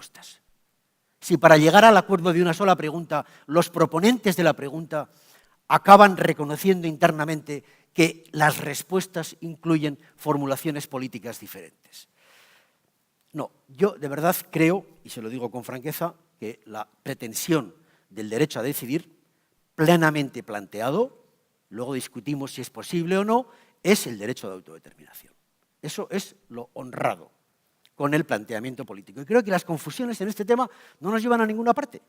respuestas. Si para llegar al acuerdo de una sola pregunta, los proponentes de la pregunta acaban reconociendo internamente que las respuestas incluyen formulaciones políticas diferentes. No, yo de verdad creo, y se lo digo con franqueza, que la pretensión del derecho a decidir, plenamente planteado, luego discutimos si es posible o no, es el derecho de autodeterminación. Eso es lo honrado con el planteamiento político. Y creo que las confusiones en este tema no nos llevan a ninguna parte,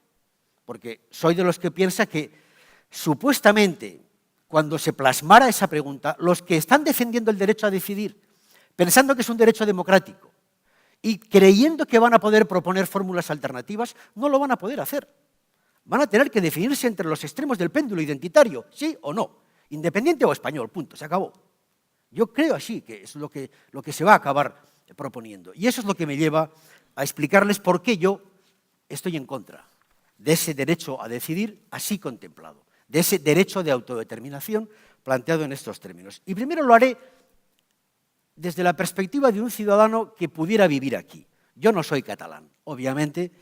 porque soy de los que piensa que supuestamente cuando se plasmara esa pregunta, los que están defendiendo el derecho a decidir, pensando que es un derecho democrático y creyendo que van a poder proponer fórmulas alternativas, no lo van a poder hacer. Van a tener que definirse entre los extremos del péndulo identitario, sí o no, independiente o español, punto, se acabó. Yo creo así, que es lo que se va a acabar proponiendo. Y eso es lo que me lleva a explicarles por qué yo estoy en contra de ese derecho a decidir así contemplado, de ese derecho de autodeterminación planteado en estos términos. Y primero lo haré desde la perspectiva de un ciudadano que pudiera vivir aquí. Yo no soy catalán, obviamente,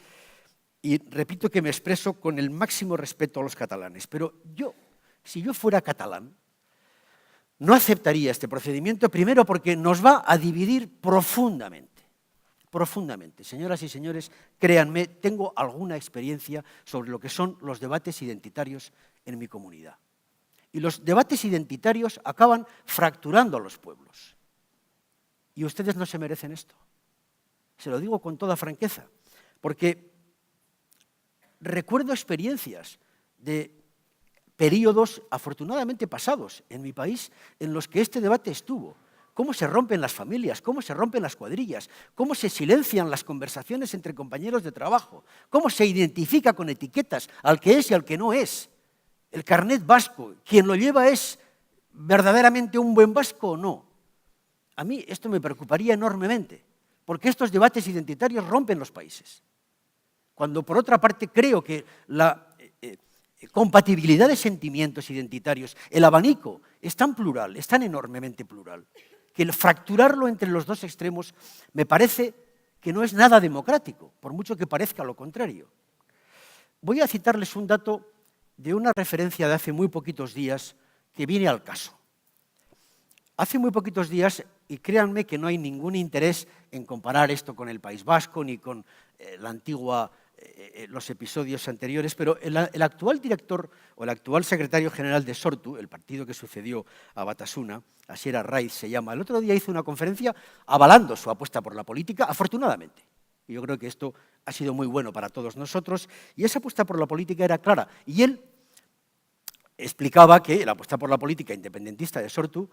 y repito que me expreso con el máximo respeto a los catalanes, pero yo, si yo fuera catalán, no aceptaría este procedimiento, primero porque nos va a dividir profundamente. Profundamente. Señoras y señores, créanme, tengo alguna experiencia sobre lo que son los debates identitarios en mi comunidad. Y los debates identitarios acaban fracturando a los pueblos. Y ustedes no se merecen esto. Se lo digo con toda franqueza, porque recuerdo experiencias de periodos afortunadamente pasados en mi país en los que este debate estuvo. Cómo se rompen las familias, cómo se rompen las cuadrillas, cómo se silencian las conversaciones entre compañeros de trabajo, cómo se identifica con etiquetas al que es y al que no es. El carnet vasco, ¿quien lo lleva es verdaderamente un buen vasco o no? A mí esto me preocuparía enormemente, porque estos debates identitarios rompen los países. Cuando por otra parte creo que la compatibilidad de sentimientos identitarios, el abanico es tan plural, es tan enormemente plural, que el fracturarlo entre los dos extremos me parece que no es nada democrático, por mucho que parezca lo contrario. Voy a citarles un dato de una referencia de hace muy poquitos días que viene al caso. Hace muy poquitos días, y créanme que no hay ningún interés en comparar esto con el País Vasco ni con los episodios anteriores, pero el actual director o el actual secretario general de Sortu, el partido que sucedió a Batasuna, Asier Arraiz se llama, el otro día hizo una conferencia avalando su apuesta por la política, afortunadamente. Y yo creo que esto ha sido muy bueno para todos nosotros, y esa apuesta por la política era clara. Y él explicaba que la apuesta por la política independentista de Sortu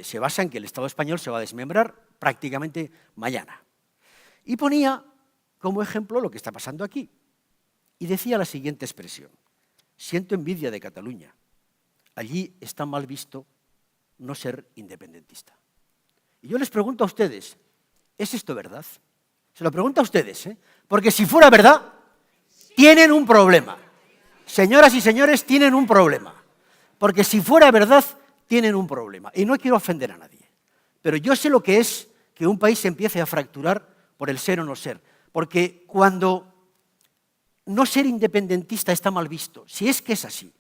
se basa en que el Estado español se va a desmembrar prácticamente mañana. Y ponía como ejemplo lo que está pasando aquí. Y decía la siguiente expresión: siento envidia de Cataluña. Allí está mal visto no ser independentista. Y yo les pregunto a ustedes, ¿es esto verdad? Se lo pregunto a ustedes, porque si fuera verdad, tienen un problema. Señoras y señores, tienen un problema. Porque si fuera verdad, tienen un problema. Y no quiero ofender a nadie. Pero yo sé lo que es que un país se empiece a fracturar por el ser o no ser. Porque cuando no ser independentista está mal visto, si es que es así,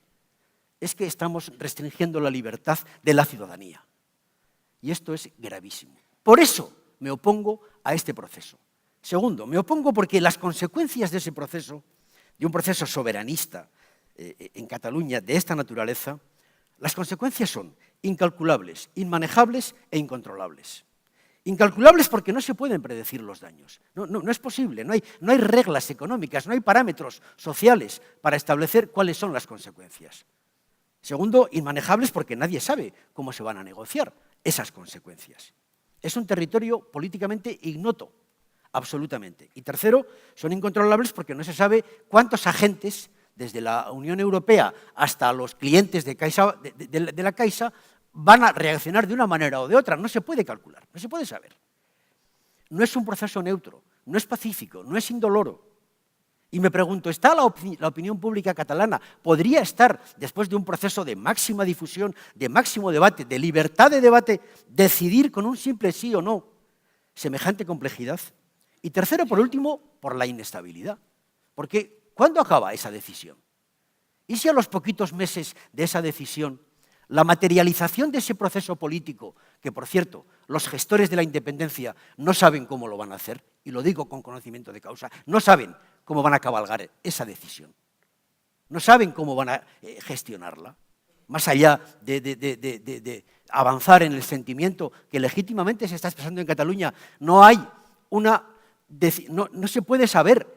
es que estamos restringiendo la libertad de la ciudadanía. Y esto es gravísimo. Por eso me opongo a este proceso. Segundo, me opongo porque las consecuencias de ese proceso, de un proceso soberanista en Cataluña de esta naturaleza, las consecuencias son incalculables, inmanejables e incontrolables. Incalculables porque no se pueden predecir los daños. No es posible, no hay reglas económicas, no hay parámetros sociales para establecer cuáles son las consecuencias. Segundo, inmanejables porque nadie sabe cómo se van a negociar esas consecuencias. Es un territorio políticamente ignoto, absolutamente. Y tercero, son incontrolables porque no se sabe cuántos agentes, desde la Unión Europea hasta los clientes de la Caixa, van a reaccionar de una manera o de otra. No se puede calcular, no se puede saber. No es un proceso neutro, no es pacífico, no es indoloro. Y me pregunto, ¿está la opinión pública catalana? ¿Podría estar, después de un proceso de máxima difusión, de máximo debate, de libertad de debate, decidir con un simple sí o no semejante complejidad? Y tercero, por último, por la inestabilidad. Porque ¿cuándo acaba esa decisión? ¿Y si a los poquitos meses de esa decisión la materialización de ese proceso político, que por cierto, los gestores de la independencia no saben cómo lo van a hacer, y lo digo con conocimiento de causa, no saben cómo van a cabalgar esa decisión, no saben cómo van a gestionarla, más allá de avanzar en el sentimiento que legítimamente se está expresando en Cataluña, no se puede saber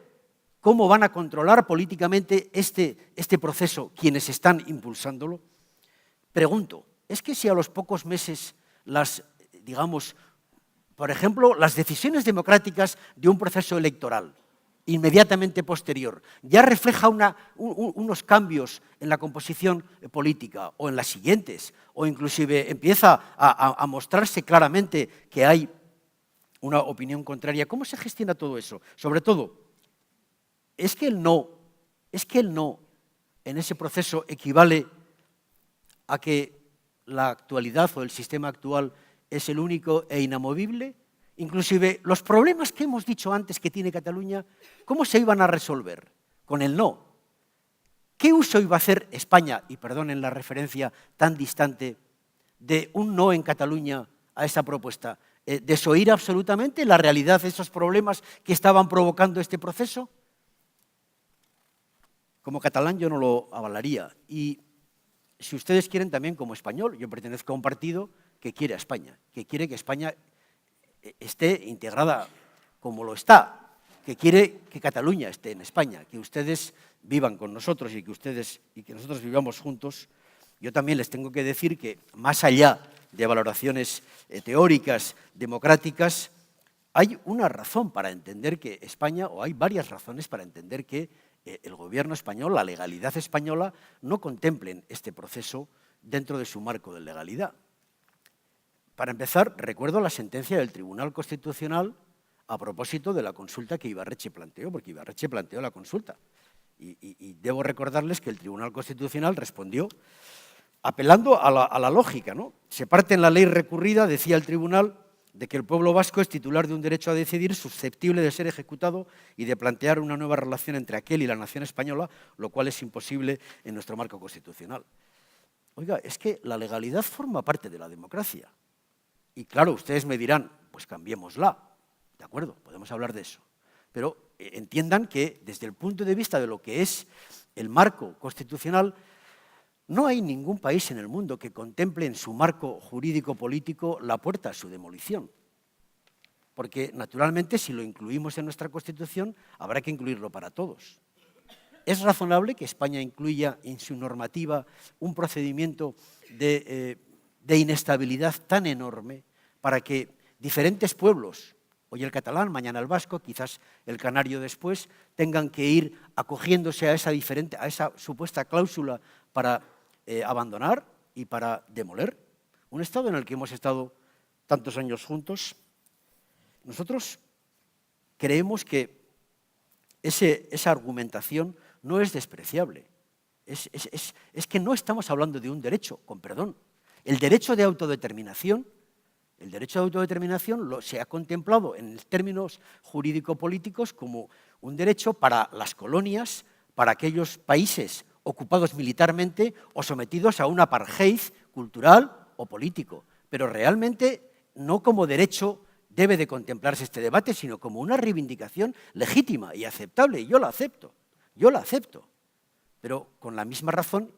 cómo van a controlar políticamente este proceso quienes están impulsándolo. Pregunto, ¿es que si a los pocos meses por ejemplo, las decisiones democráticas de un proceso electoral inmediatamente posterior ya refleja unos cambios en la composición política o en las siguientes, o inclusive empieza a mostrarse claramente que hay una opinión contraria? ¿Cómo se gestiona todo eso? Sobre todo, ¿es que el no en ese proceso equivale a que la actualidad o el sistema actual es el único e inamovible? Inclusive los problemas que hemos dicho antes que tiene Cataluña, ¿cómo se iban a resolver? Con el no. ¿Qué uso iba a hacer España, y perdonen la referencia tan distante, de un no en Cataluña a esa propuesta? ¿Desoír absolutamente la realidad de esos problemas que estaban provocando este proceso? Como catalán yo no lo avalaría. Y si ustedes quieren, también como español, yo pertenezco a un partido que quiere a España, que quiere que España esté integrada como lo está, que quiere que Cataluña esté en España, que ustedes vivan con nosotros y que nosotros vivamos juntos. Yo también les tengo que decir que, más allá de valoraciones teóricas, democráticas, hay una razón para entender que España, o hay varias razones para entender que el gobierno español, la legalidad española, no contemplen este proceso dentro de su marco de legalidad. Para empezar, recuerdo la sentencia del Tribunal Constitucional a propósito de la consulta que Ibarretxe planteó, porque Ibarretxe planteó la consulta. Y debo recordarles que el Tribunal Constitucional respondió apelando a la lógica, ¿no? Se parte en la ley recurrida, decía el tribunal, de que el pueblo vasco es titular de un derecho a decidir susceptible de ser ejecutado y de plantear una nueva relación entre aquel y la nación española, lo cual es imposible en nuestro marco constitucional. Oiga, es que la legalidad forma parte de la democracia. Y claro, ustedes me dirán, pues cambiémosla. De acuerdo, podemos hablar de eso. Pero entiendan que desde el punto de vista de lo que es el marco constitucional, no hay ningún país en el mundo que contemple en su marco jurídico-político la puerta a su demolición. Porque, naturalmente, si lo incluimos en nuestra Constitución, habrá que incluirlo para todos. ¿Es razonable que España incluya en su normativa un procedimiento de inestabilidad tan enorme para que diferentes pueblos, hoy el catalán, mañana el vasco, quizás el canario después, tengan que ir acogiéndose a esa supuesta cláusula para abandonar y para demoler un Estado en el que hemos estado tantos años juntos? Nosotros creemos que esa argumentación no es despreciable. Es que no estamos hablando de un derecho, con perdón. El derecho de autodeterminación se ha contemplado en términos jurídico-políticos como un derecho para las colonias, para aquellos países ocupados militarmente o sometidos a un apartheid cultural o político. Pero realmente no como derecho debe de contemplarse este debate, sino como una reivindicación legítima y aceptable. Y yo la acepto. Pero con la misma razón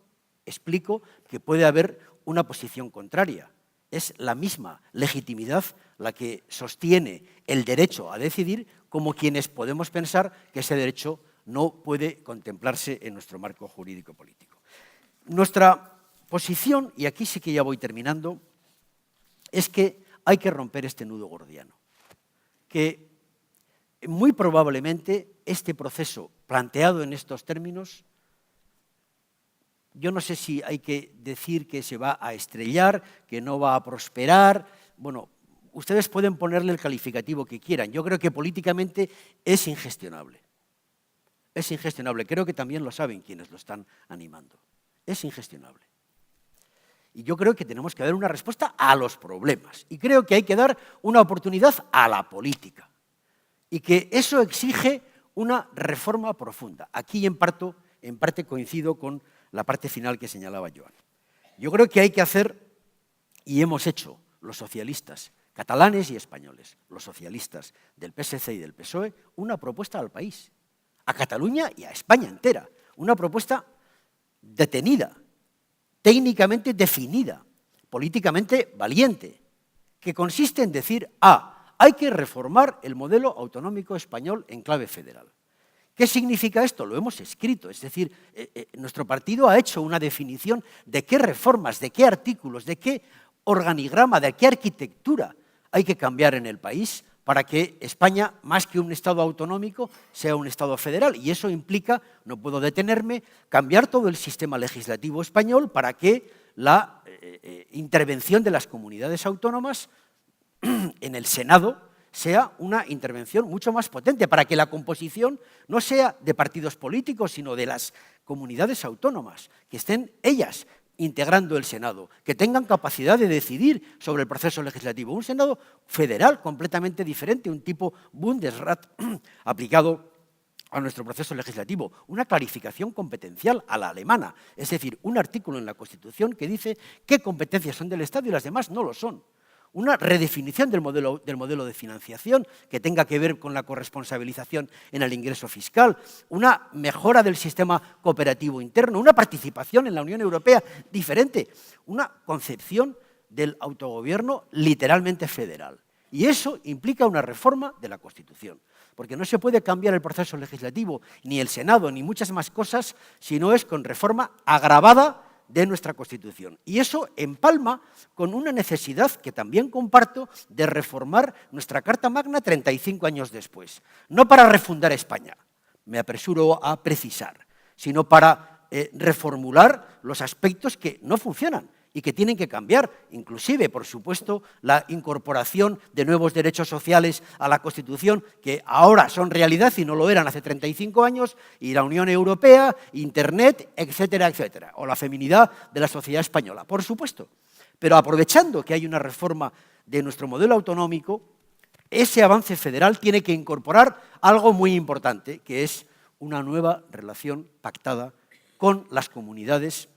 explico que puede haber una posición contraria. Es la misma legitimidad la que sostiene el derecho a decidir, como quienes podemos pensar que ese derecho no puede contemplarse en nuestro marco jurídico-político. Nuestra posición, y aquí sí que ya voy terminando, es que hay que romper este nudo gordiano, que muy probablemente este proceso planteado en estos términos, yo no sé si hay que decir que se va a estrellar, que no va a prosperar. Bueno, ustedes pueden ponerle el calificativo que quieran. Yo creo que políticamente es ingestionable. Es ingestionable. Creo que también lo saben quienes lo están animando. Es ingestionable. Y yo creo que tenemos que dar una respuesta a los problemas. Y creo que hay que dar una oportunidad a la política. y que eso exige una reforma profunda. Aquí en parte coincido con la parte final que señalaba Joan. Yo creo que hay que hacer, y hemos hecho los socialistas catalanes y españoles, los socialistas del PSC y del PSOE, una propuesta al país, a Cataluña y a España entera, una propuesta detenida, técnicamente definida, políticamente valiente, que consiste en decir, hay que reformar el modelo autonómico español en clave federal. ¿Qué significa esto? Lo hemos escrito, es decir, nuestro partido ha hecho una definición de qué reformas, de qué artículos, de qué organigrama, de qué arquitectura hay que cambiar en el país para que España, más que un Estado autonómico, sea un Estado federal. Y eso implica, no puedo detenerme, cambiar todo el sistema legislativo español para que la intervención de las comunidades autónomas en el Senado sea una intervención mucho más potente, para que la composición no sea de partidos políticos, sino de las comunidades autónomas, que estén ellas integrando el Senado, que tengan capacidad de decidir sobre el proceso legislativo. Un Senado federal completamente diferente, un tipo Bundesrat aplicado a nuestro proceso legislativo, una clarificación competencial a la alemana, es decir, un artículo en la Constitución que dice qué competencias son del Estado y las demás no lo son. Una redefinición del modelo de financiación que tenga que ver con la corresponsabilización en el ingreso fiscal, una mejora del sistema cooperativo interno, una participación en la Unión Europea diferente, una concepción del autogobierno literalmente federal. Y eso implica una reforma de la Constitución, porque no se puede cambiar el proceso legislativo, ni el Senado, ni muchas más cosas, si no es con reforma agravada de nuestra Constitución. Y eso empalma con una necesidad que también comparto de reformar nuestra Carta Magna 35 años después. No para refundar España, me apresuro a precisar, sino para reformular los aspectos que no funcionan y que tienen que cambiar, inclusive, por supuesto, la incorporación de nuevos derechos sociales a la Constitución, que ahora son realidad y no lo eran hace 35 años, y la Unión Europea, Internet, etcétera, etcétera, o la feminidad de la sociedad española, por supuesto. Pero aprovechando que hay una reforma de nuestro modelo autonómico, ese avance federal tiene que incorporar algo muy importante, que es una nueva relación pactada con las comunidades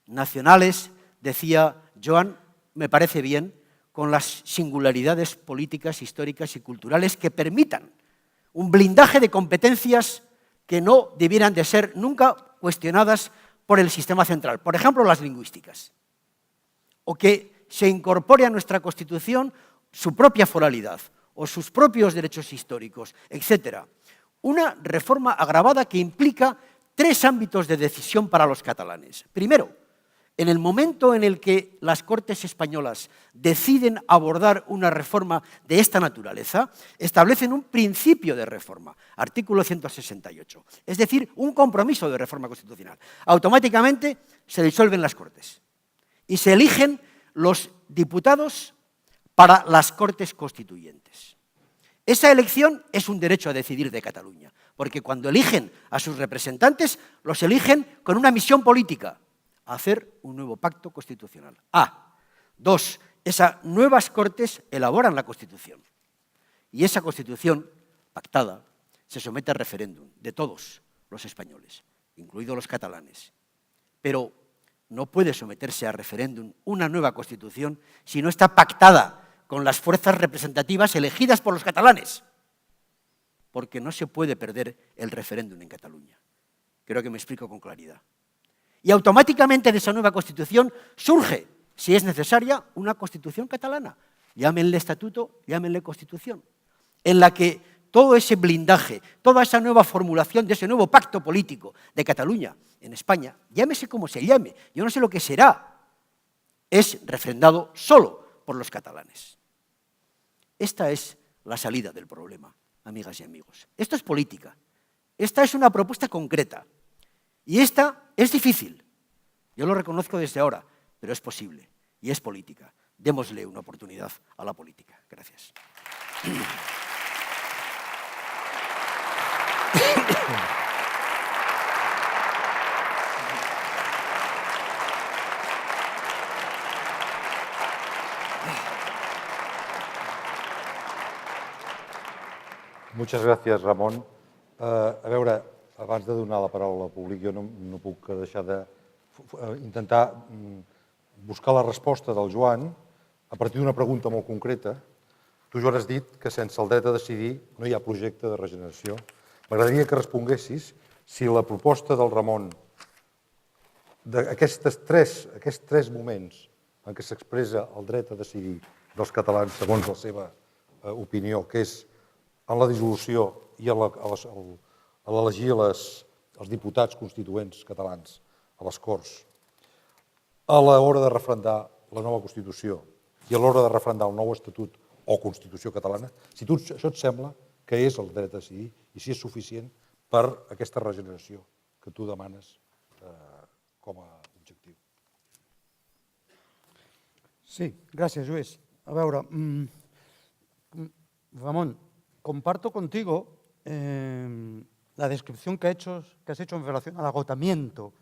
nacionales, decía Joan, me parece bien, con las singularidades políticas, históricas y culturales que permitan un blindaje de competencias que no debieran de ser nunca cuestionadas por el sistema central. Por ejemplo, las lingüísticas. O que se incorpore a nuestra Constitución su propia foralidad o sus propios derechos históricos, etc. Una reforma agravada que implica 3 ámbitos de decisión para los catalanes. Primero, en el momento en el que las Cortes españolas deciden abordar una reforma de esta naturaleza, establecen un principio de reforma, artículo 168, es decir, un compromiso de reforma constitucional. Automáticamente se disuelven las Cortes y se eligen los diputados para las Cortes constituyentes. Esa elección es un derecho a decidir de Cataluña, porque cuando eligen a sus representantes, los eligen con una misión política, hacer un nuevo pacto constitucional. 2. Esas nuevas Cortes elaboran la Constitución. Y esa Constitución pactada se somete a referéndum de todos los españoles, incluidos los catalanes. Pero no puede someterse a referéndum una nueva Constitución si no está pactada con las fuerzas representativas elegidas por los catalanes, porque no se puede perder el referéndum en Cataluña. Creo que me explico con claridad. Y automáticamente de esa nueva Constitución surge, si es necesaria, una Constitución catalana. Llámenle estatuto, llámenle Constitución, en la que todo ese blindaje, toda esa nueva formulación de ese nuevo pacto político de Cataluña en España, llámese como se llame, yo no sé lo que será, es refrendado solo por los catalanes. Esta es la salida del problema, amigas y amigos. Esto es política. Esta es una propuesta concreta. Y esta es difícil. Yo lo reconozco desde ahora, pero es posible. Y es política. Démosle una oportunidad a la política. Gracias. Muchas gràcies, Ramon. A veure, abans de donar la paraula al públic, jo no puc deixar d'intentar buscar la resposta del Joan a partir d'una pregunta molt concreta. Tu, Joan, has dit que sense el dret a decidir no hi ha projecte de regeneració. M'agradaria que responguessis si la proposta del Ramon d'aquests tres moments en què s'expressa el dret a decidir dels catalans segons la seva opinió, que és en la dissolució i a l'elegir els diputats constituents catalans a les Corts, a l'hora de referendar la nova Constitució i a l'hora de referendar el nou Estatut o Constitució catalana, si tu això et sembla que és el dret a decidir i si és suficient per aquesta regeneració que tu demanes com a objectiu. Sí, gràcies, Lluís. A veure, Ramón, comparto contigo la descripción que has hecho en relación al agotamiento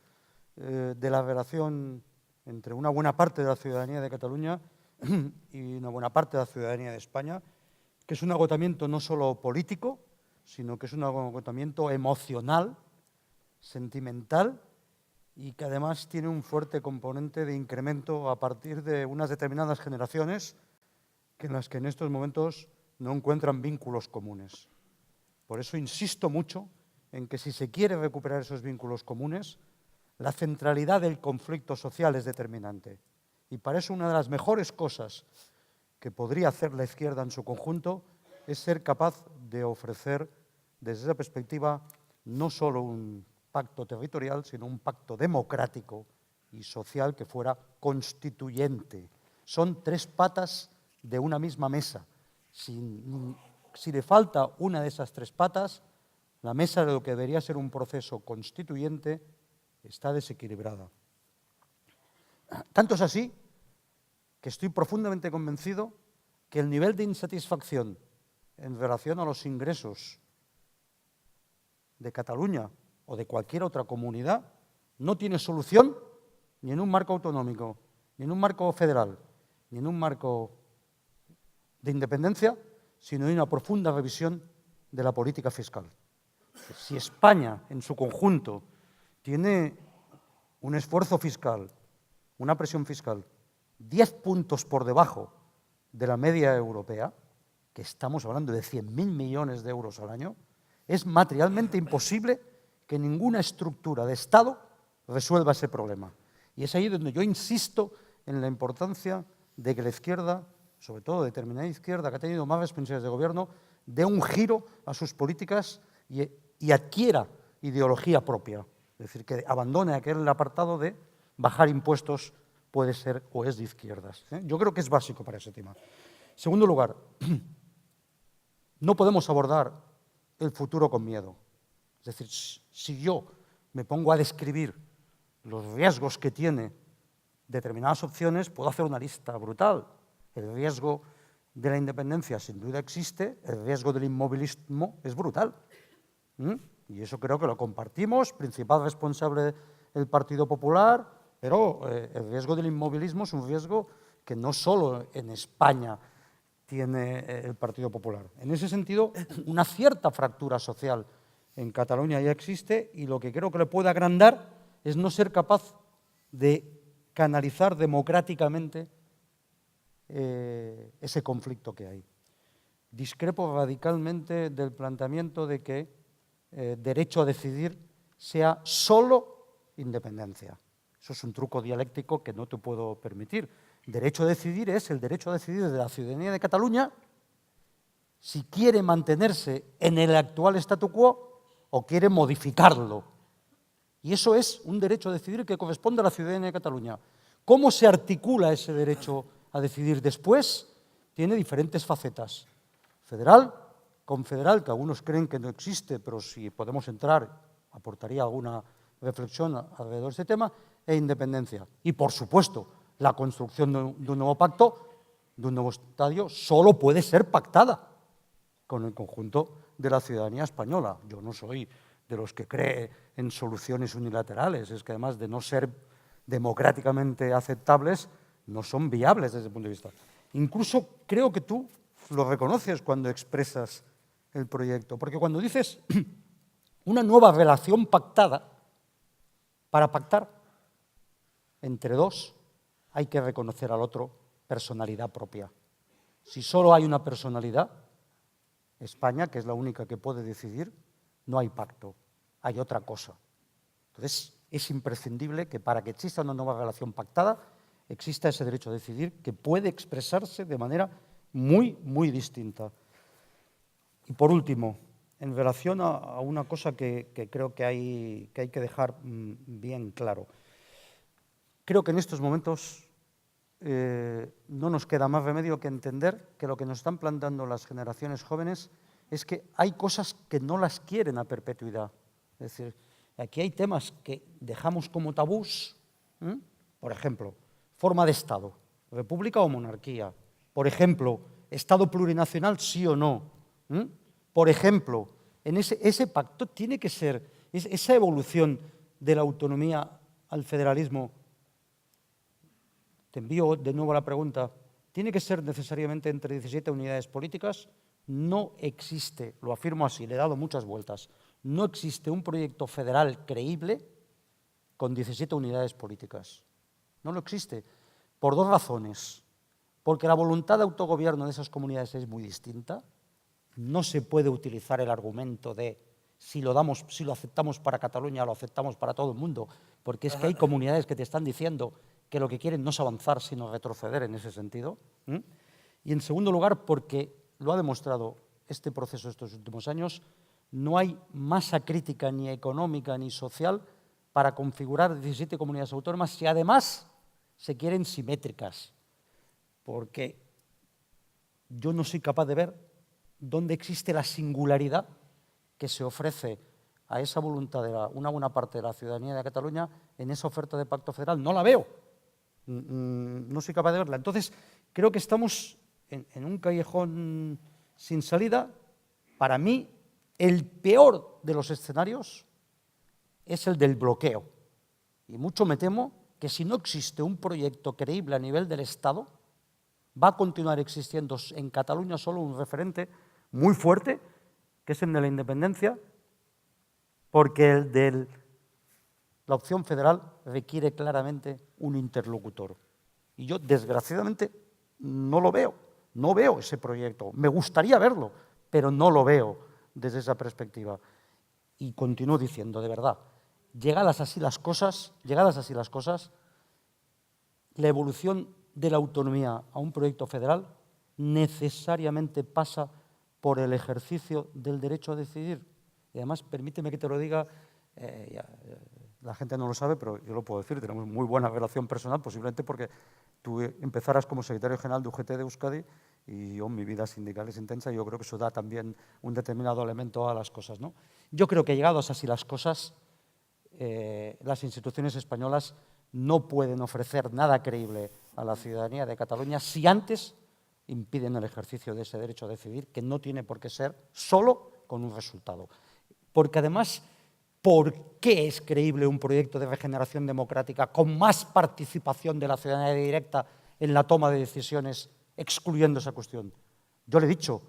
de la relación entre una buena parte de la ciudadanía de Cataluña y una buena parte de la ciudadanía de España, que es un agotamiento no solo político, sino que es un agotamiento emocional, sentimental, y que además tiene un fuerte componente de incremento a partir de unas determinadas generaciones en las que en estos momentos no encuentran vínculos comunes. Por eso insisto mucho en que si se quiere recuperar esos vínculos comunes, la centralidad del conflicto social es determinante. Y para eso una de las mejores cosas que podría hacer la izquierda en su conjunto es ser capaz de ofrecer desde esa perspectiva no solo un pacto territorial, sino un pacto democrático y social que fuera constituyente. Son tres patas de una misma mesa. Si le falta una de esas tres patas, la mesa de lo que debería ser un proceso constituyente está desequilibrada. Tanto es así que estoy profundamente convencido que el nivel de insatisfacción en relación a los ingresos de Cataluña o de cualquier otra comunidad no tiene solución ni en un marco autonómico, ni en un marco federal, ni en un marco de independencia, sino en una profunda revisión de la política fiscal. Si España en su conjunto tiene un esfuerzo fiscal, una presión fiscal 10 puntos por debajo de la media europea, que estamos hablando de 100.000 millones de euros al año, es materialmente imposible que ninguna estructura de Estado resuelva ese problema. Y es ahí donde yo insisto en la importancia de que la izquierda, sobre todo determinada izquierda que ha tenido más responsabilidades de gobierno, dé un giro a sus políticas y adquiera ideología propia. Es decir, que abandone aquel apartado de bajar impuestos puede ser o es de izquierdas. Yo creo que es básico para ese tema. En segundo lugar, no podemos abordar el futuro con miedo. Es decir, si yo me pongo a describir los riesgos que tiene determinadas opciones, puedo hacer una lista brutal. El riesgo de la independencia sin duda existe, el riesgo del inmovilismo es brutal. Y eso creo que lo compartimos, principal responsable el Partido Popular, pero el riesgo del inmovilismo es un riesgo que no solo en España tiene el Partido Popular. En ese sentido, una cierta fractura social en Cataluña ya existe y lo que creo que le puede agrandar es no ser capaz de canalizar democráticamente ese conflicto que hay. Discrepo radicalmente del planteamiento de que derecho a decidir sea solo independencia. Eso es un truco dialéctico que no te puedo permitir. Derecho a decidir es el derecho a decidir de la ciudadanía de Cataluña si quiere mantenerse en el actual statu quo o quiere modificarlo. Y eso es un derecho a decidir que corresponde a la ciudadanía de Cataluña. ¿Cómo se articula ese derecho a decidir después? Tiene diferentes facetas. Federal, confederal, que algunos creen que no existe, pero si podemos entrar, aportaría alguna reflexión alrededor de este tema, e independencia. Y, por supuesto, la construcción de un nuevo pacto, de un nuevo estadio, solo puede ser pactada con el conjunto de la ciudadanía española. Yo no soy de los que cree en soluciones unilaterales, es que además de no ser democráticamente aceptables, no son viables desde el punto de vista. Incluso creo que tú lo reconoces cuando expresas el proyecto. Porque cuando dices una nueva relación pactada, para pactar entre dos hay que reconocer al otro personalidad propia. Si solo hay una personalidad, España, que es la única que puede decidir, no hay pacto, hay otra cosa. Entonces, es imprescindible que para que exista una nueva relación pactada, exista ese derecho a decidir que puede expresarse de manera muy, muy distinta. Y por último, en relación a una cosa que creo que hay que dejar bien claro. Creo que en estos momentos no nos queda más remedio que entender que lo que nos están planteando las generaciones jóvenes es que hay cosas que no las quieren a perpetuidad. Es decir, aquí hay temas que dejamos como tabús, por ejemplo, forma de Estado, república o monarquía, por ejemplo, Estado plurinacional sí o no, por ejemplo, en ese pacto tiene que ser, esa evolución de la autonomía al federalismo. Te envío de nuevo la pregunta. ¿Tiene que ser necesariamente entre 17 unidades políticas? No existe, lo afirmo así, le he dado muchas vueltas, no existe un proyecto federal creíble con 17 unidades políticas. No lo existe, por dos razones. Porque la voluntad de autogobierno de esas comunidades es muy distinta. No se puede utilizar el argumento de si lo aceptamos para Cataluña, lo aceptamos para todo el mundo, porque es que hay comunidades que te están diciendo que lo que quieren no es avanzar, sino retroceder en ese sentido. Y en segundo lugar, porque lo ha demostrado este proceso estos últimos años, no hay masa crítica ni económica ni social para configurar 17 comunidades autónomas si además se quieren simétricas. Porque yo no soy capaz de ver dónde existe la singularidad que se ofrece a esa voluntad de una buena parte de la ciudadanía de Cataluña en esa oferta de pacto federal. No la veo. No soy capaz de verla. Entonces, creo que estamos en un callejón sin salida. Para mí, el peor de los escenarios es el del bloqueo. Y mucho me temo que si no existe un proyecto creíble a nivel del Estado, va a continuar existiendo en Cataluña solo un referente muy fuerte, que es el de la independencia, porque el de la opción federal requiere claramente un interlocutor. Y yo, desgraciadamente, no lo veo, no veo ese proyecto. Me gustaría verlo, pero no lo veo desde esa perspectiva. Y continúo diciendo, de verdad, llegadas así las cosas, la evolución de la autonomía a un proyecto federal necesariamente pasa por el ejercicio del derecho a decidir. Y además, permíteme que te lo diga, la gente no lo sabe, pero yo lo puedo decir, tenemos muy buena relación personal, posiblemente porque tú empezaras como secretario general de UGT de Euskadi y yo, mi vida sindical es intensa y yo creo que eso da también un determinado elemento a las cosas, ¿no? Yo creo que llegados así las cosas, las instituciones españolas no pueden ofrecer nada creíble a la ciudadanía de Cataluña si antes impiden el ejercicio de ese derecho a decidir, que no tiene por qué ser solo con un resultado. Porque además, ¿por qué es creíble un proyecto de regeneración democrática con más participación de la ciudadanía directa en la toma de decisiones, excluyendo esa cuestión? Yo le he dicho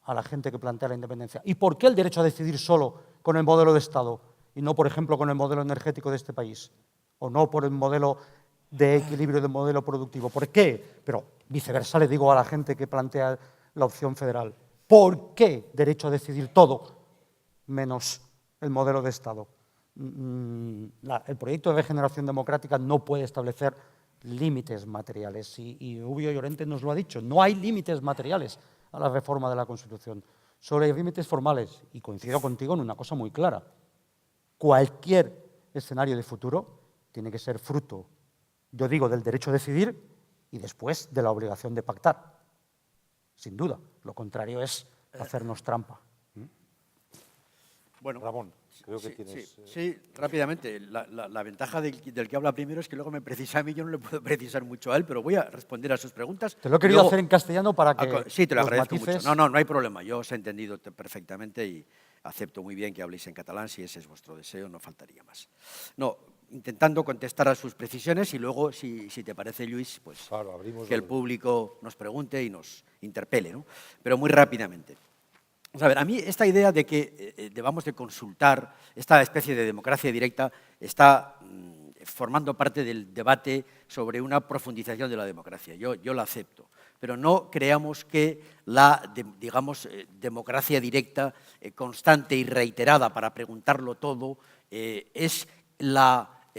a la gente que plantea la independencia, ¿y por qué el derecho a decidir solo con el modelo de Estado y no, por ejemplo, con el modelo energético de este país? O no por el modelo de equilibrio del modelo productivo. ¿Por qué? Pero viceversa le digo a la gente que plantea la opción federal, ¿por qué derecho a decidir todo menos el modelo de Estado? El proyecto de regeneración democrática no puede establecer límites materiales y Rubio Llorente nos lo ha dicho, no hay límites materiales a la reforma de la Constitución, solo hay límites formales y coincido contigo en una cosa muy clara, cualquier escenario de futuro tiene que ser fruto, yo digo, del derecho a decidir y después de la obligación de pactar. Sin duda. Lo contrario es hacernos trampa. Bueno, Ramón, creo que tienes... Sí, rápidamente. La ventaja del que habla primero es que luego me precisa a mí, yo no le puedo precisar mucho a él, pero voy a responder a sus preguntas. Te lo he querido hacer en castellano para que sí, te lo agradezco matices... mucho. No hay problema. Yo os he entendido perfectamente y acepto muy bien que habléis en catalán. Si ese es vuestro deseo, no faltaría más. No, intentando contestar a sus precisiones y luego, si te parece, Lluís, pues claro, que el público nos pregunte y nos interpele, ¿no? Pero muy rápidamente. Vamos a ver, a mí esta idea de que debamos de consultar, esta especie de democracia directa, está formando parte del debate sobre una profundización de la democracia. Yo la acepto, pero no creamos que la, digamos, democracia directa constante y reiterada para preguntarlo todo es la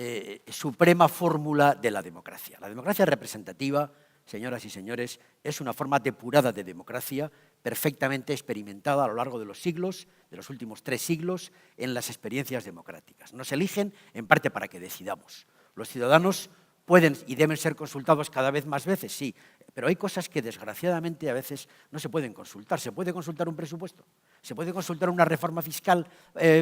suprema fórmula de la democracia. La democracia representativa, señoras y señores, es una forma depurada de democracia perfectamente experimentada a lo largo de los siglos, de los últimos 3 siglos, en las experiencias democráticas. Nos eligen en parte para que decidamos. Los ciudadanos pueden y deben ser consultados cada vez más veces, sí, pero hay cosas que desgraciadamente a veces no se pueden consultar. ¿Se puede consultar un presupuesto? ¿Se puede consultar una reforma fiscal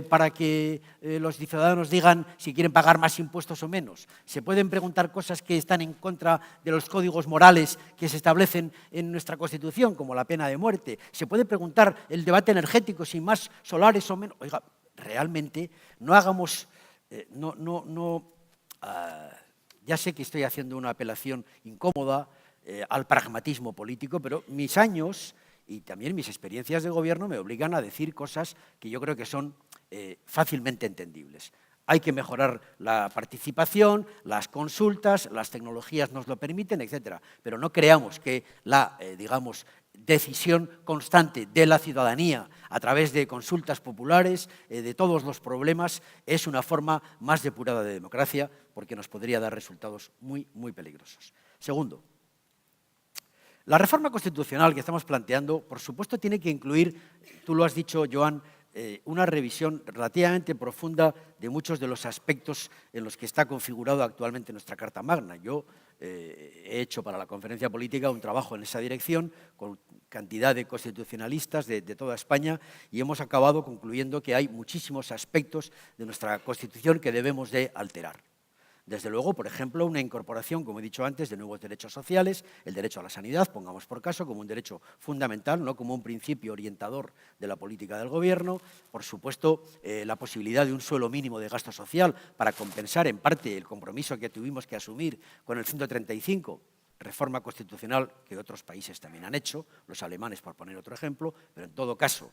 para que los ciudadanos digan si quieren pagar más impuestos o menos? ¿Se pueden preguntar cosas que están en contra de los códigos morales que se establecen en nuestra Constitución, como la pena de muerte? ¿Se puede preguntar el debate energético si más solares o menos? Oiga, realmente no hagamos... ya sé que estoy haciendo una apelación incómoda al pragmatismo político, pero mis años y también mis experiencias de gobierno me obligan a decir cosas que yo creo que son fácilmente entendibles. Hay que mejorar la participación, las consultas, las tecnologías nos lo permiten, etcétera. Pero no creamos que la, digamos, decisión constante de la ciudadanía a través de consultas populares, de todos los problemas, es una forma más depurada de democracia, porque nos podría dar resultados muy, muy peligrosos. Segundo, la reforma constitucional que estamos planteando, por supuesto, tiene que incluir, tú lo has dicho, Joan, una revisión relativamente profunda de muchos de los aspectos en los que está configurado actualmente nuestra Carta Magna. Yo he hecho para la conferencia política un trabajo en esa dirección con cantidad de constitucionalistas de toda España y hemos acabado concluyendo que hay muchísimos aspectos de nuestra Constitución que debemos de alterar. Desde luego, por ejemplo, una incorporación, como he dicho antes, de nuevos derechos sociales, el derecho a la sanidad, pongamos por caso, como un derecho fundamental, no como un principio orientador de la política del Gobierno. Por supuesto, la posibilidad de un suelo mínimo de gasto social para compensar en parte el compromiso que tuvimos que asumir con el 135, reforma constitucional que otros países también han hecho, los alemanes por poner otro ejemplo, pero en todo caso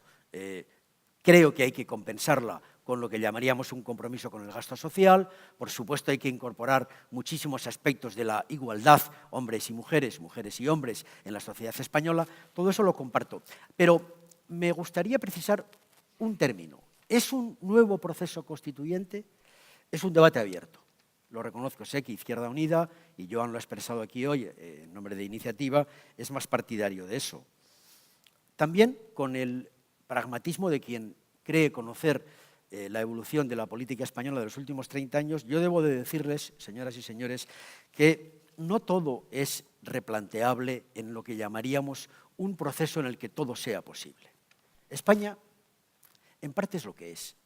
creo que hay que compensarla con lo que llamaríamos un compromiso con el gasto social. Por supuesto, hay que incorporar muchísimos aspectos de la igualdad, hombres y mujeres, mujeres y hombres, en la sociedad española. Todo eso lo comparto. Pero me gustaría precisar un término. ¿Es un nuevo proceso constituyente? Es un debate abierto. Lo reconozco, sé que Izquierda Unida, y Joan lo ha expresado aquí hoy en nombre de Iniciativa, es más partidario de eso. También con el pragmatismo de quien cree conocer la evolución de la política española de los últimos 30 años, yo debo de decirles, señoras y señores, que no todo es replanteable en lo que llamaríamos un proceso en el que todo sea posible. España, en parte, es lo que es,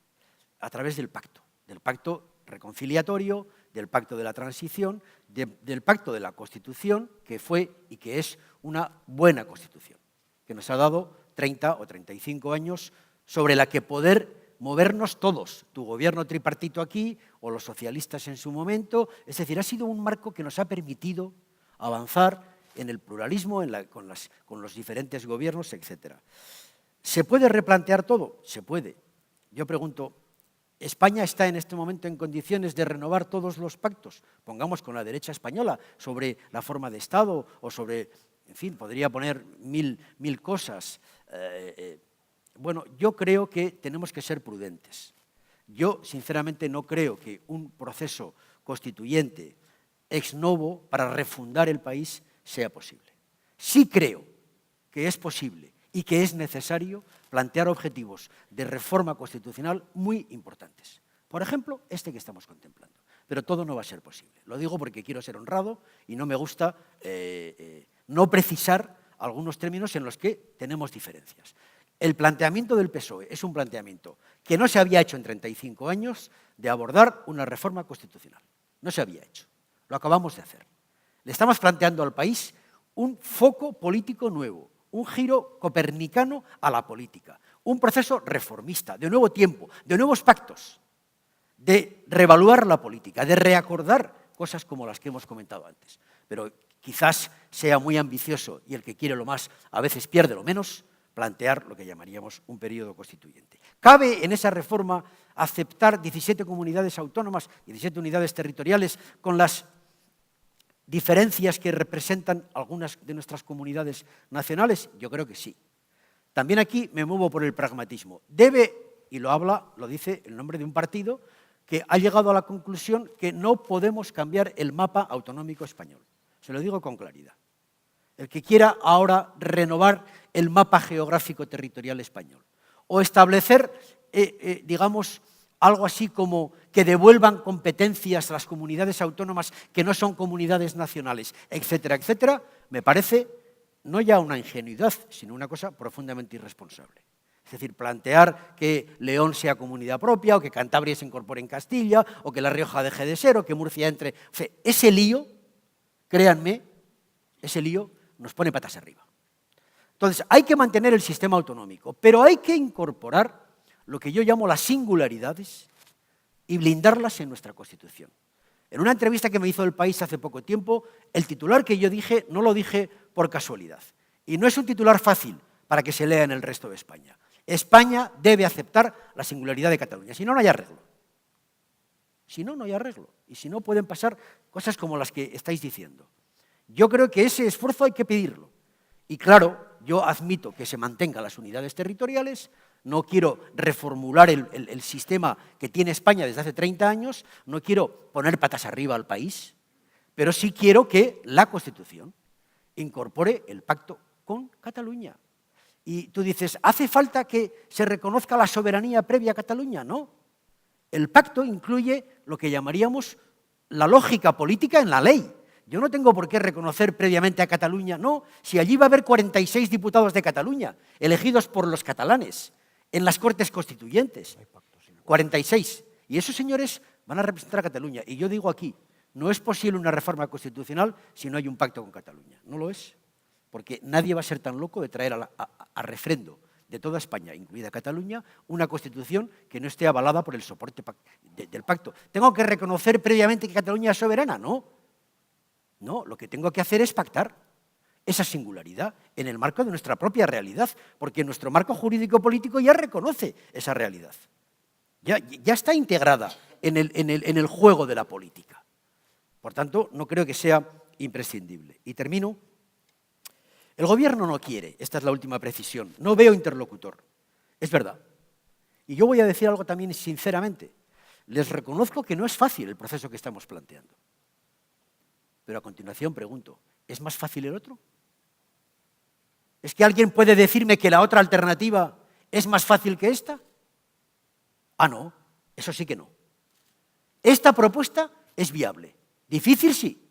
a través del pacto reconciliatorio, del pacto de la transición, del pacto de la Constitución, que fue y que es una buena Constitución, que nos ha dado 30 o 35 años sobre la que poder movernos todos, tu gobierno tripartito aquí o los socialistas en su momento. Es decir, ha sido un marco que nos ha permitido avanzar en el pluralismo, con los diferentes gobiernos, etc. ¿Se puede replantear todo? Se puede. Yo pregunto, ¿España está en este momento en condiciones de renovar todos los pactos? Pongamos con la derecha española sobre la forma de Estado o sobre, en fin, podría poner mil cosas. Bueno, yo creo que tenemos que ser prudentes. Yo, sinceramente, no creo que un proceso constituyente ex novo para refundar el país sea posible. Sí creo que es posible y que es necesario plantear objetivos de reforma constitucional muy importantes. Por ejemplo, este que estamos contemplando. Pero todo no va a ser posible. Lo digo porque quiero ser honrado y no me gusta no precisar algunos términos en los que tenemos diferencias. El planteamiento del PSOE es un planteamiento que no se había hecho en 35 años de abordar una reforma constitucional. No se había hecho. Lo acabamos de hacer. Le estamos planteando al país un foco político nuevo, un giro copernicano a la política, un proceso reformista, de nuevo tiempo, de nuevos pactos, de reevaluar la política, de reacordar cosas como las que hemos comentado antes. Pero quizás sea muy ambicioso y el que quiere lo más a veces pierde lo menos, plantear lo que llamaríamos un periodo constituyente. ¿Cabe en esa reforma aceptar 17 comunidades autónomas, 17 unidades territoriales, con las diferencias que representan algunas de nuestras comunidades nacionales? Yo creo que sí. También aquí me muevo por el pragmatismo. Debe, y lo dice el nombre de un partido, que ha llegado a la conclusión que no podemos cambiar el mapa autonómico español. Se lo digo con claridad. El que quiera ahora renovar el mapa geográfico territorial español o establecer, digamos, algo así como que devuelvan competencias a las comunidades autónomas que no son comunidades nacionales, etcétera, etcétera, me parece no ya una ingenuidad, sino una cosa profundamente irresponsable. Es decir, plantear que León sea comunidad propia, o que Cantabria se incorpore en Castilla, o que La Rioja deje de ser, o que Murcia entre... O sea, ese lío, créanme, ese lío nos pone patas arriba. Entonces, hay que mantener el sistema autonómico, pero hay que incorporar lo que yo llamo las singularidades y blindarlas en nuestra Constitución. En una entrevista que me hizo El País hace poco tiempo, el titular que yo dije no lo dije por casualidad. Y no es un titular fácil para que se lea en el resto de España. España debe aceptar la singularidad de Cataluña, si no, no hay arreglo. Si no, no hay arreglo. Y si no, pueden pasar cosas como las que estáis diciendo. Yo creo que ese esfuerzo hay que pedirlo. Y claro, yo admito que se mantengan las unidades territoriales, no quiero reformular el sistema que tiene España desde hace 30 años, no quiero poner patas arriba al país, pero sí quiero que la Constitución incorpore el pacto con Cataluña. Y tú dices, ¿hace falta que se reconozca la soberanía previa a Cataluña? No. El pacto incluye lo que llamaríamos la lógica política en la ley. Yo no tengo por qué reconocer previamente a Cataluña, no. Si allí va a haber 46 diputados de Cataluña, elegidos por los catalanes, en las Cortes Constituyentes. 46. Y esos señores van a representar a Cataluña. Y yo digo aquí, no es posible una reforma constitucional si no hay un pacto con Cataluña. No lo es. Porque nadie va a ser tan loco de traer a refrendo de toda España, incluida Cataluña, una Constitución que no esté avalada por el soporte del pacto. ¿Tengo que reconocer previamente que Cataluña es soberana? No. No, lo que tengo que hacer es pactar esa singularidad en el marco de nuestra propia realidad, porque nuestro marco jurídico-político ya reconoce esa realidad. Ya está integrada en el juego de la política. Por tanto, no creo que sea imprescindible. Y termino. El gobierno no quiere, esta es la última precisión, no veo interlocutor, es verdad. Y yo voy a decir algo también sinceramente, les reconozco que no es fácil el proceso que estamos planteando. Pero a continuación pregunto, ¿es más fácil el otro? ¿Es que alguien puede decirme que la otra alternativa es más fácil que esta? Ah, no, eso sí que no. Esta propuesta es viable, difícil sí,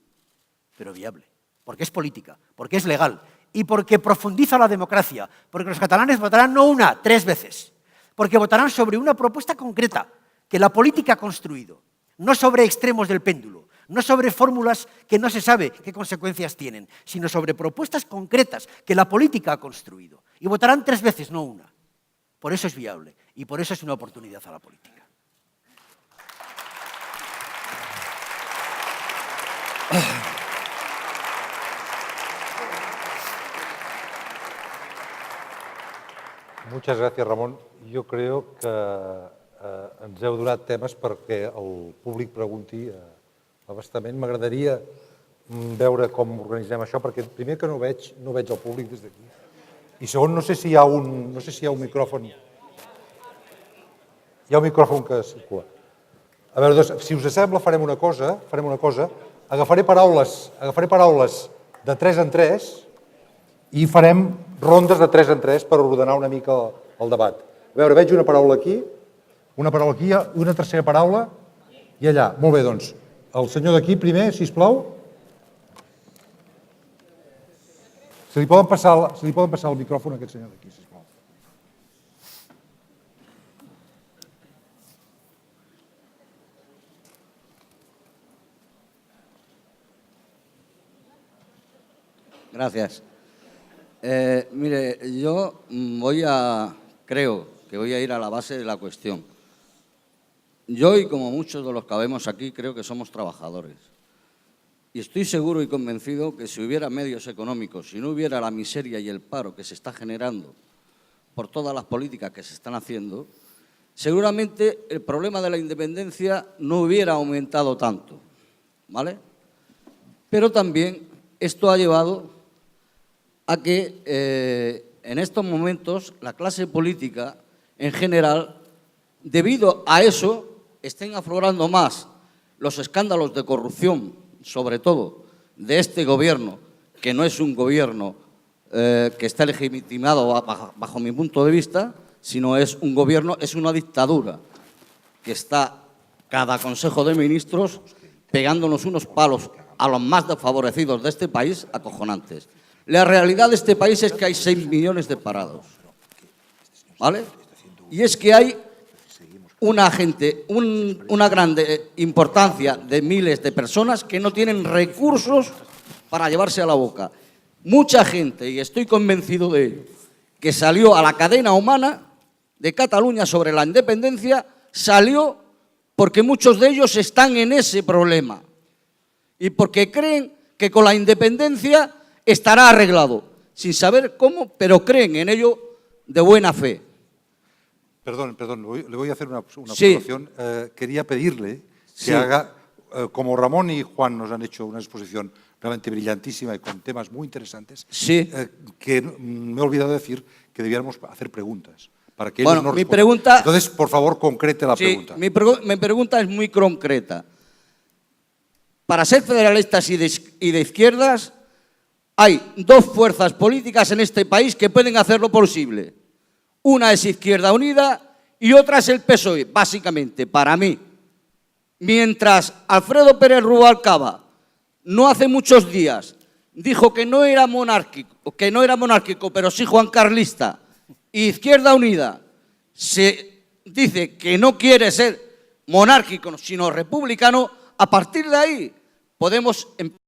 pero viable, porque es política, porque es legal, y porque profundiza la democracia, porque los catalanes votarán no una, 3 veces, porque votarán sobre una propuesta concreta que la política ha construido, no sobre extremos del péndulo, no sobre fórmulas que no se sabe qué consecuencias tienen, sino sobre propuestas concretas que la política ha construido. Y votarán 3 veces, no una. Por eso es viable y por eso es una oportunidad a la política. Muchas gracias, Ramon. Jo crec que ens heu donat temes perquè el públic pregunti abastament. M'agradaria veure com organitzem això, perquè primer que no veig el públic des d'aquí. I segon, no sé si hi ha un micròfon. Hi ha un micròfon que circula. A veure, doncs, si us sembla, farem una cosa. Agafaré paraules de 3 en 3 i farem rondes de 3 en 3 per ordenar una mica el debat. A veure, veig una paraula aquí, una tercera paraula i allà. Molt bé, doncs, el senyor d'aquí primer, sisplau. Se li poden passar el micròfon a aquest senyor d'aquí, sisplau. Gracias. Mire, yo creo que voy a ir a la base de la cuestión. Yo y como muchos de los que vemos aquí creo que somos trabajadores. Y estoy seguro y convencido que si hubiera medios económicos, si no hubiera la miseria y el paro que se está generando por todas las políticas que se están haciendo, seguramente el problema de la independencia no hubiera aumentado tanto, ¿vale? Pero también esto ha llevado a que en estos momentos la clase política en general, debido a eso, estén aflorando más los escándalos de corrupción, sobre todo de este gobierno, que no es un gobierno que está legitimado bajo mi punto de vista, sino es un gobierno, es una dictadura, que está cada Consejo de Ministros pegándonos unos palos a los más desfavorecidos de este país, acojonantes. La realidad de este país es que hay 6 millones de parados, ¿vale? Y es que hay una grande importancia de miles de personas que no tienen recursos para llevarse a la boca. Mucha gente, y estoy convencido de ello, que salió a la cadena humana de Cataluña sobre la independencia, salió porque muchos de ellos están en ese problema y porque creen que con la independencia estará arreglado, sin saber cómo, pero creen en ello de buena fe. Perdón, le voy a hacer una Sí. observación. Quería pedirle Sí. que haga, como Ramón y Juan nos han hecho una exposición realmente brillantísima y con temas muy interesantes, Sí. que me he olvidado decir que debiéramos hacer preguntas. Para que Bueno, ellos nos mi respondan. pregunta... Entonces, por favor, concrete la Sí, pregunta. mi pregunta es muy concreta. Para ser federalistas y de izquierdas, hay dos fuerzas políticas en este país que pueden hacerlo posible. Una es Izquierda Unida y otra es el PSOE, básicamente, para mí. Mientras Alfredo Pérez Rubalcaba no hace muchos días dijo que no era monárquico, pero sí juancarlista, y Izquierda Unida se dice que no quiere ser monárquico, sino republicano, a partir de ahí podemos empezar